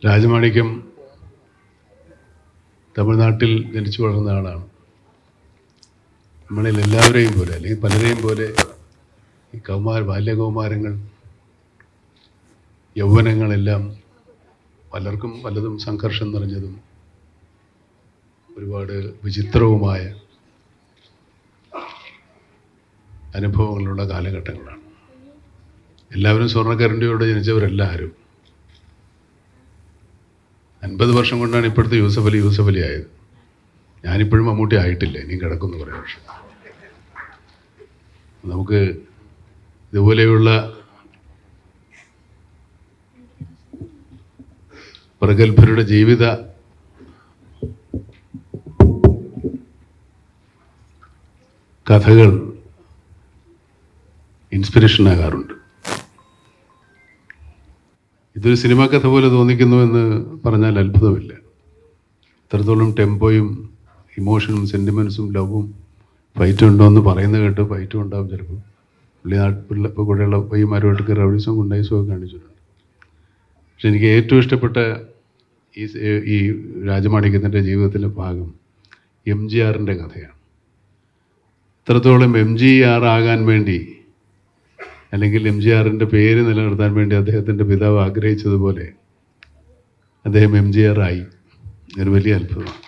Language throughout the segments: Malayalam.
രാജമാണിക്യം തമിഴ്നാട്ടിൽ ജനിച്ചു വളർന്ന ആളാണ്. നമ്മളിൽ എല്ലാവരെയും പോലെ അല്ലെങ്കിൽ പലരെയും പോലെ ഈ ബാല്യകൗമാരങ്ങൾ യൗവനങ്ങളെല്ലാം പലർക്കും പലതും സംഘർഷം നിറഞ്ഞതും ഒരുപാട് വിചിത്രവുമായ അനുഭവങ്ങളുള്ള കാലഘട്ടങ്ങളാണ്. എല്ലാവരും സ്വർണ്ണക്കരണ്ടിയോടെ ജനിച്ചവരല്ല ആരും. 50 വർഷം കൊണ്ടാണ് ഇപ്പോഴത്തെ യൂസഫ് അലി ആയത്. ഞാനിപ്പോഴും മമ്മൂട്ടി ആയിട്ടില്ല, ഇനിയും കിടക്കുന്നു കുറേ വർഷം. നമുക്ക് ഇതുപോലെയുള്ള പ്രഗത്ഭരുടെ ജീവിത കഥകൾ ഇൻസ്പിറേഷൻ ആകാറുണ്ട്. ഇതൊരു സിനിമാ കഥ പോലെ തോന്നിക്കുന്നുവെന്ന് പറഞ്ഞാൽ അത്ഭുതമില്ല. ഇത്രത്തോളം ടെമ്പോയും ഇമോഷനും സെൻറ്റിമെൻസും ലവും ഫൈറ്റും ഉണ്ടോ എന്ന് പറയുന്നത് കേട്ട് ഫൈറ്റും ഉണ്ടാവും ചിലപ്പോൾ. ഇപ്പോൾ കൂടെയുള്ള പയ്യന്മാരുമായിട്ടൊക്കെ റൗഡീസും ഗുണ്ടായിസും ഒക്കെ കാണിച്ചിട്ടുണ്ട്. പക്ഷെ എനിക്ക് ഏറ്റവും ഇഷ്ടപ്പെട്ട ഈ രാജമാണിക്യത്തിൻ്റെ ജീവിതത്തിലെ ഭാഗം MGRൻ്റെ കഥയാണ്. ഇത്രത്തോളം MGR ആകാൻ വേണ്ടി അല്ലെങ്കിൽ MGRൻ്റെ പേര് നിലനിർത്താൻ വേണ്ടി അദ്ദേഹത്തിൻ്റെ പിതാവ് ആഗ്രഹിച്ചതുപോലെ അദ്ദേഹം MGR ആയി. ഒരു വലിയ അത്ഭുതമാണ്.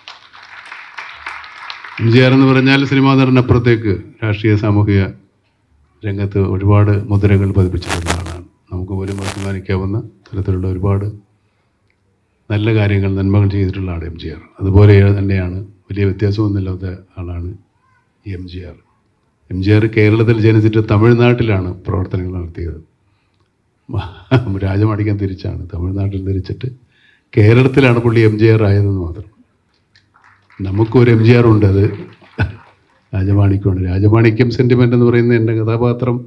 MGR എന്ന് പറഞ്ഞാൽ സിനിമാ നടനപ്പുറത്തേക്ക് രാഷ്ട്രീയ സാമൂഹിക രംഗത്ത് ഒരുപാട് മുദ്രകൾ പതിപ്പിച്ചിട്ടുള്ള ആളാണ്. നമുക്ക് പോലും അഭിമാനിക്കാവുന്ന തരത്തിലുള്ള ഒരുപാട് നല്ല കാര്യങ്ങൾ, നന്മകൾ ചെയ്തിട്ടുള്ള ആൾ MGR. അതുപോലെ തന്നെയാണ് വലിയ വ്യത്യാസമൊന്നുമില്ലാത്ത ആളാണ് ഈ MGR കേരളത്തിൽ ജനിച്ചിട്ട് തമിഴ്നാട്ടിലാണ് പ്രവർത്തനങ്ങൾ നടത്തിയത്. രാജമാണിക്യം തിരിച്ചാണ്, തമിഴ്നാട്ടിൽ തിരിച്ചിട്ട് കേരളത്തിലാണ് പുള്ളി MGR ആയതെന്ന് മാത്രം. നമുക്കൊരു MGR ഉണ്ട്, അത് രാജമാണിക്യമാണ്. രാജമാണിക്യം സെൻറ്റിമെൻ്റ് എന്ന് പറയുന്ന എൻ്റെ കഥാപാത്രം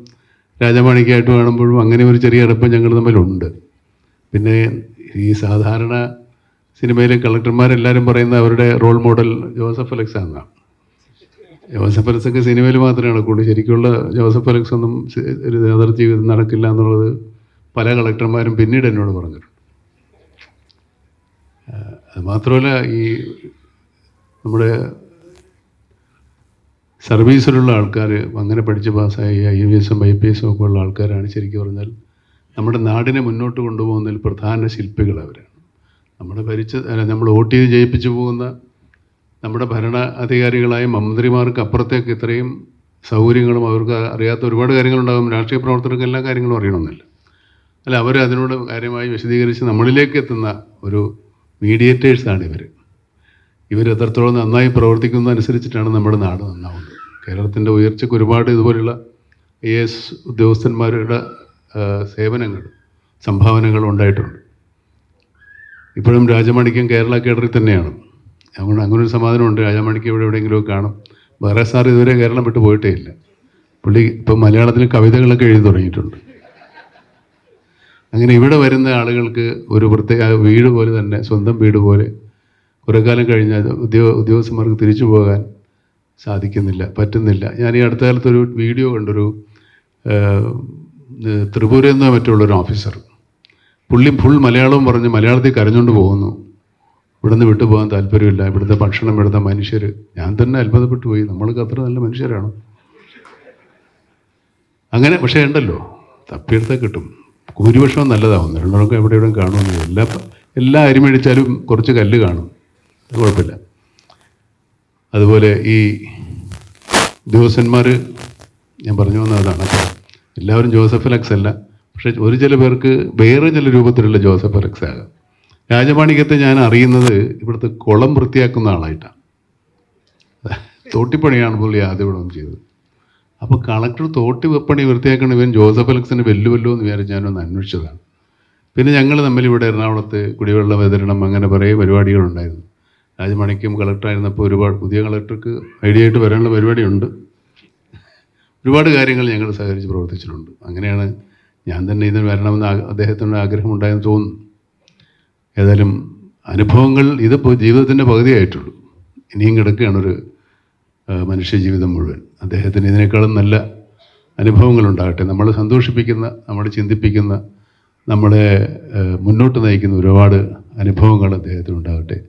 രാജമാണിക്യമായിട്ട് കാണുമ്പോഴും അങ്ങനെ ഒരു ചെറിയ അടുപ്പം ഞങ്ങൾ തമ്മിലുണ്ട്. പിന്നെ ഈ സാധാരണ സിനിമയിലെ കളക്ടർമാരെല്ലാവരും പറയുന്ന അവരുടെ റോൾ മോഡൽ ജോസഫ് അലക്സ് എന്നാണ്. ജോസഫ് അലക്സ് ഒക്കെ സിനിമയിൽ മാത്രമേ നടക്കുള്ളൂ. ശരിക്കുള്ള ജോസഫ് അലക്സ് ഒന്നും ഒരു യഥാർത്ഥ ജീവിതം നടക്കില്ല എന്നുള്ളത് പല കളക്ടർമാരും പിന്നീട് എന്നോട് പറഞ്ഞിട്ടുണ്ട്. അത് മാത്രമല്ല, ഈ നമ്മുടെ സർവീസിലുള്ള ആൾക്കാർ, അങ്ങനെ പഠിച്ച് പാസ്സായി IAS-ഉം IPS ഒക്കെ ഉള്ള ആൾക്കാരാണ് ശരിക്കും പറഞ്ഞാൽ നമ്മുടെ നാടിനെ മുന്നോട്ട് കൊണ്ടുപോകുന്നതിൽ പ്രധാന ശില്പികൾ അവരാണ്. നമ്മൾ വോട്ട് ചെയ്ത് ജയിപ്പിച്ചു പോകുന്ന നമ്മുടെ ഭരണ അധികാരികളായ മന്ത്രിമാർക്ക് അപ്പുറത്തേക്ക് ഇത്രയും സൗകര്യങ്ങളും അവർക്ക് അറിയാത്ത ഒരുപാട് കാര്യങ്ങളുണ്ടാകും. രാഷ്ട്രീയ പ്രവർത്തകർക്ക് എല്ലാ കാര്യങ്ങളും അറിയണമെന്നില്ല. അല്ല, അവർ അതിനോട് കാര്യമായി വിശദീകരിച്ച് നമ്മളിലേക്ക് എത്തുന്ന ഒരു മീഡിയേറ്റേഴ്സാണ് ഇവർ എത്രത്തോളം നന്നായി പ്രവർത്തിക്കുന്നതനുസരിച്ചിട്ടാണ് നമ്മുടെ നാട് നന്നാവുന്നത്. കേരളത്തിൻ്റെ ഉയർച്ചയ്ക്ക് ഒരുപാട് ഇതുപോലുള്ള IAS ഉദ്യോഗസ്ഥന്മാരുടെ സേവനങ്ങൾ, സംഭാവനകൾ ഉണ്ടായിട്ടുണ്ട്. ഇപ്പോഴും രാജമാണിക്യം കേരള കേഡറിൽ തന്നെയാണ്. അതുകൊണ്ട് അങ്ങനൊരു സമാധാനമുണ്ട്. രാജമാണിക്യം എവിടെയെങ്കിലുമൊക്കെ കാണും. വേറെ സാർ ഇതുവരെ കേരളം വിട്ടു പോയിട്ടേ ഇല്ല. പുള്ളി ഇപ്പം മലയാളത്തിൽ കവിതകളൊക്കെ എഴുതി തുടങ്ങിയിട്ടുണ്ട്. അങ്ങനെ ഇവിടെ വരുന്ന ആളുകൾക്ക് ഒരു പ്രത്യേക വീട് പോലെ തന്നെ, സ്വന്തം വീട് പോലെ കുറേ കാലം കഴിഞ്ഞാൽ ഉദ്യോഗസ്ഥന്മാർക്ക് തിരിച്ചു പോകാൻ പറ്റുന്നില്ല. ഞാൻ ഈ അടുത്ത കാലത്തൊരു വീഡിയോ കണ്ടൊരു ത്രിപുരയിൽ നിന്നോ മറ്റുള്ളൊരു ഓഫീസർ, പുള്ളി ഫുൾ മലയാളവും പറഞ്ഞ് മലയാളത്തിൽ കരഞ്ഞുകൊണ്ട് പോകുന്നു. ഇവിടുന്ന് വിട്ടുപോകാൻ താല്പര്യമില്ല, ഇവിടുത്തെ ഭക്ഷണം, ഇവിടുത്തെ മനുഷ്യർ. ഞാൻ തന്നെ അത്ഭുതപ്പെട്ടു പോയി, നമ്മൾക്ക് അത്ര നല്ല മനുഷ്യരാണോ അങ്ങനെ? പക്ഷേ ഉണ്ടല്ലോ, തപ്പിയെടുത്താൽ കിട്ടും. ഭൂരിപക്ഷവും നല്ലതാവുന്നു, രണ്ടൊക്കെ എവിടെയും കാണുമെന്ന്. എല്ലാ അരിമഴിച്ചാലും കുറച്ച് കല്ല് കാണും, കുഴപ്പമില്ല. അതുപോലെ ഈ ഉദ്യോഗസ്ഥന്മാർ, ഞാൻ പറഞ്ഞു വന്നതാണ്. എല്ലാവരും ജോസഫ് അലക്സ് അല്ല, പക്ഷേ ചില പേർക്ക് വേറെ ചില രൂപത്തിലുള്ള ജോസഫ് അലക്സ് ആകാം. രാജമാണിക്യത്തെ ഞാൻ അറിയുന്നത് ഇവിടുത്തെ കുളം വൃത്തിയാക്കുന്ന ആളായിട്ടാണ്. തോട്ടിപ്പണിയാണ് പുള്ളി ആദ്യം ഇവിടെ ചെയ്തത്. അപ്പോൾ കളക്ടർ തോട്ടിപ്പണി വൃത്തിയാക്കണം, ഇവൻ ജോസഫ് അലക്സിന് വെല്ലുവല്ലോ എന്ന് വിചാരിച്ച് ഞാനൊന്ന് അന്വേഷിച്ചതാണ്. പിന്നെ ഞങ്ങൾ തമ്മിൽ ഇവിടെ എറണാകുളത്ത് കുടിവെള്ള വിതരണം അങ്ങനെ കുറേ പരിപാടികളുണ്ടായിരുന്നു. രാജമാണിക്യം കളക്ടറായിരുന്നപ്പോൾ ഒരുപാട് പുതിയ കളക്ടർക്ക് ഐഡിയ ആയിട്ട് വരാനുള്ള പരിപാടിയുണ്ട്. ഒരുപാട് കാര്യങ്ങൾ ഞങ്ങൾ സഹകരിച്ച് പ്രവർത്തിച്ചിട്ടുണ്ട്. അങ്ങനെയാണ് ഞാൻ തന്നെ ഇതിന് വരണമെന്ന് അദ്ദേഹത്തിൻ്റെ ആഗ്രഹമുണ്ടായെന്ന് തോന്നുന്നു. ഏതായാലും അനുഭവങ്ങൾ ഇതിപ്പോൾ ജീവിതത്തിൻ്റെ പകുതിയായിട്ടുള്ളൂ. ഇനിയും കിടക്കുകയാണൊരു മനുഷ്യജീവിതം മുഴുവൻ. അദ്ദേഹത്തിന് ഇതിനേക്കാളും നല്ല അനുഭവങ്ങളുണ്ടാകട്ടെ. നമ്മളെ സന്തോഷിപ്പിക്കുന്ന, നമ്മളെ ചിന്തിപ്പിക്കുന്ന, നമ്മളെ മുന്നോട്ട് നയിക്കുന്ന ഒരുപാട് അനുഭവങ്ങൾ അദ്ദേഹത്തിനുണ്ടാകട്ടെ.